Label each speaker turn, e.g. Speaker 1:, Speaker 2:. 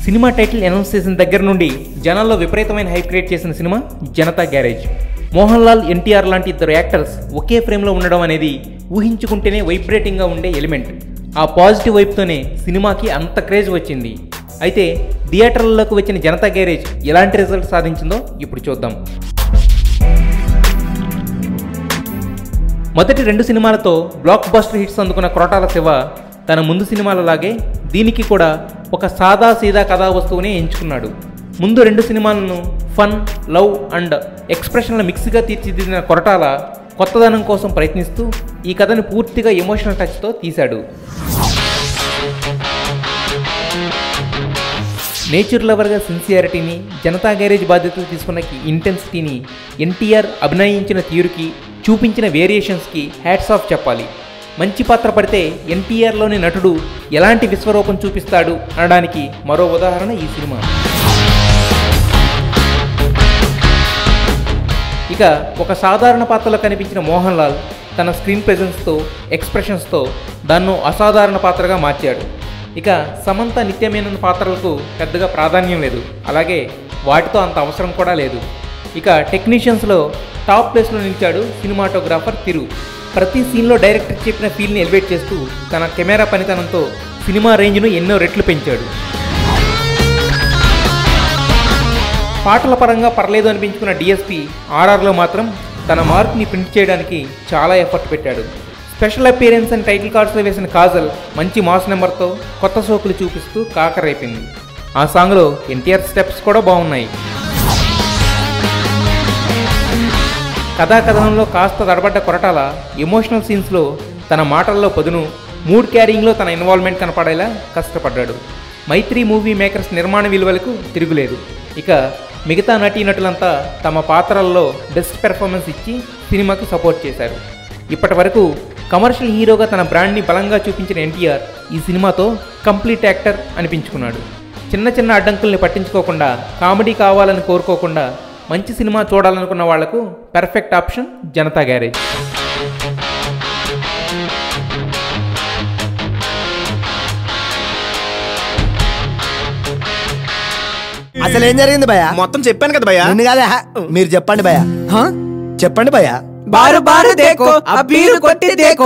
Speaker 1: Cinema title announce చేసిన దగ్గర నుండి జనాల్లో విపరీతమైన హైప్ క్రియేట్ చేసిన సినిమా జనతా గ్యారేజ్. మోహన్ లాల్, ఎన్టీఆర్ లాంటి ఇద్దరు యాక్టర్స్ ఒకే ఫ్రేమ్లో ఉండడం అనేది ఊహించుకుంటేనే వైబ్రేటింగ్గా ఉండే ఎలిమెంట్. ఆ పాజిటివ్ వైపుతోనే సినిమాకి అంత క్రేజ్ వచ్చింది. అయితే థియేటర్లలోకి వచ్చిన జనతా గ్యారేజ్ ఎలాంటి రిజల్ట్ సాధించిందో ఇప్పుడు చూద్దాం. మొదటి 2 సినిమాలతో బ్లాక్ బస్టర్ హిట్స్ అందుకున్న కొరటాల శివ తన ముందు సినిమాలలాగే దీనికి కూడా ఒక సాదా సీదా కథా వస్తువునే ఎంచుకున్నాడు. ముందు 2 సినిమాలను ఫన్, లవ్ అండ్ ఎక్స్ప్రెషన్ల మిక్స్గా తీర్చిదిద్దిన కొరటాల కొత్తదనం కోసం ప్రయత్నిస్తూ ఈ కథను పూర్తిగా ఎమోషనల్ టచ్తో తీశాడు. నేచర్ లవర్గా సిన్సియారిటీని, జనతా గ్యారేజ్ బాధ్యతలు తీసుకున్న ఇంటెన్సిటీని, ఎన్టీఆర్ అభినయించిన తీరుకి, చూపించిన వేరియేషన్స్కి హ్యాట్స్ ఆఫ్ చెప్పాలి. మంచి పాత్ర పడితే ఎన్టీఆర్లోని నటుడు ఎలాంటి విశ్వరూపం చూపిస్తాడు అనడానికి మరో ఉదాహరణ ఈ సినిమా. ఇక ఒక సాధారణ పాత్రలో కనిపించిన మోహన్ లాల్ తన స్క్రీన్ ప్రెజెన్స్తో, ఎక్స్ప్రెషన్స్తో దాన్ని అసాధారణ పాత్రగా మార్చాడు. ఇక సమంత, నిత్యమేనన్ పాత్రలకు పెద్దగా ప్రాధాన్యం లేదు, అలాగే వాటితో అంత అవసరం కూడా లేదు. ఇక టెక్నీషియన్స్లో టాప్ ప్లేస్లో నిలిచాడు సినిమాటోగ్రాఫర్ తిరు. ప్రతి సీన్లో డైరెక్టర్ చెప్పిన ఫీల్ని ఎలివేట్ చేస్తూ తన కెమెరా పనితనంతో సినిమా రేంజ్ను ఎన్నో రెట్లు పెంచాడు. పాటల పరంగా పర్లేదు అనిపించుకున్న డిఎస్పి ఆర్ఆర్లో మాత్రం తన మార్క్ని ప్రింట్ చేయడానికి చాలా ఎఫర్ట్ పెట్టాడు. స్పెషల్ అపియరెన్స్ అండ్ టైటిల్ కార్డ్స్లో వేసిన కాజల్ మంచి మాస్ నెంబర్తో కొత్త సోకులు చూపిస్తూ కాకరైపోయింది. ఆ సాంగ్లో ఎన్టీఆర్ స్టెప్స్ కూడా బాగున్నాయి. కథాకథనంలో కాస్త తడబడ్డ కొరటాల ఎమోషనల్ సీన్స్లో తన మాటల్లో పదును, మూడ్ క్యారింగ్లో తన ఇన్వాల్వ్మెంట్ కనపడేలా కష్టపడ్డాడు. మైత్రి మూవీ మేకర్స్ నిర్మాణ విలువలకు తిరుగులేదు. ఇక మిగతా నటీనటులంతా తమ పాత్రల్లో బెస్ట్ పెర్ఫార్మెన్స్ ఇచ్చి సినిమాకి సపోర్ట్ చేశారు. ఇప్పటి వరకు కమర్షియల్ హీరోగా తన బ్రాండ్ని బలంగా చూపించిన ఎన్టీఆర్ ఈ సినిమాతో కంప్లీట్ యాక్టర్ అనిపించుకున్నాడు. చిన్న చిన్న అడ్డంకుల్ని పట్టించుకోకుండా, కామెడీ కావాలని కోరుకోకుండా మంచి సినిమా చూడాలనుకున్న వాళ్లకు పర్ఫెక్ట్ ఆప్షన్ జనతా గ్యారేజ్.
Speaker 2: అసలు ఏం జరిగింది భయ్యా?
Speaker 3: మొత్తం చెప్పాను కదా భయ్యా.
Speaker 2: నిన్ను కాదా, మీరు చెప్పండి భయ్యా. చెప్పండి భయ్యా.
Speaker 4: బారు బారు దేకో, అబ్బీరు కొట్టి దేకో.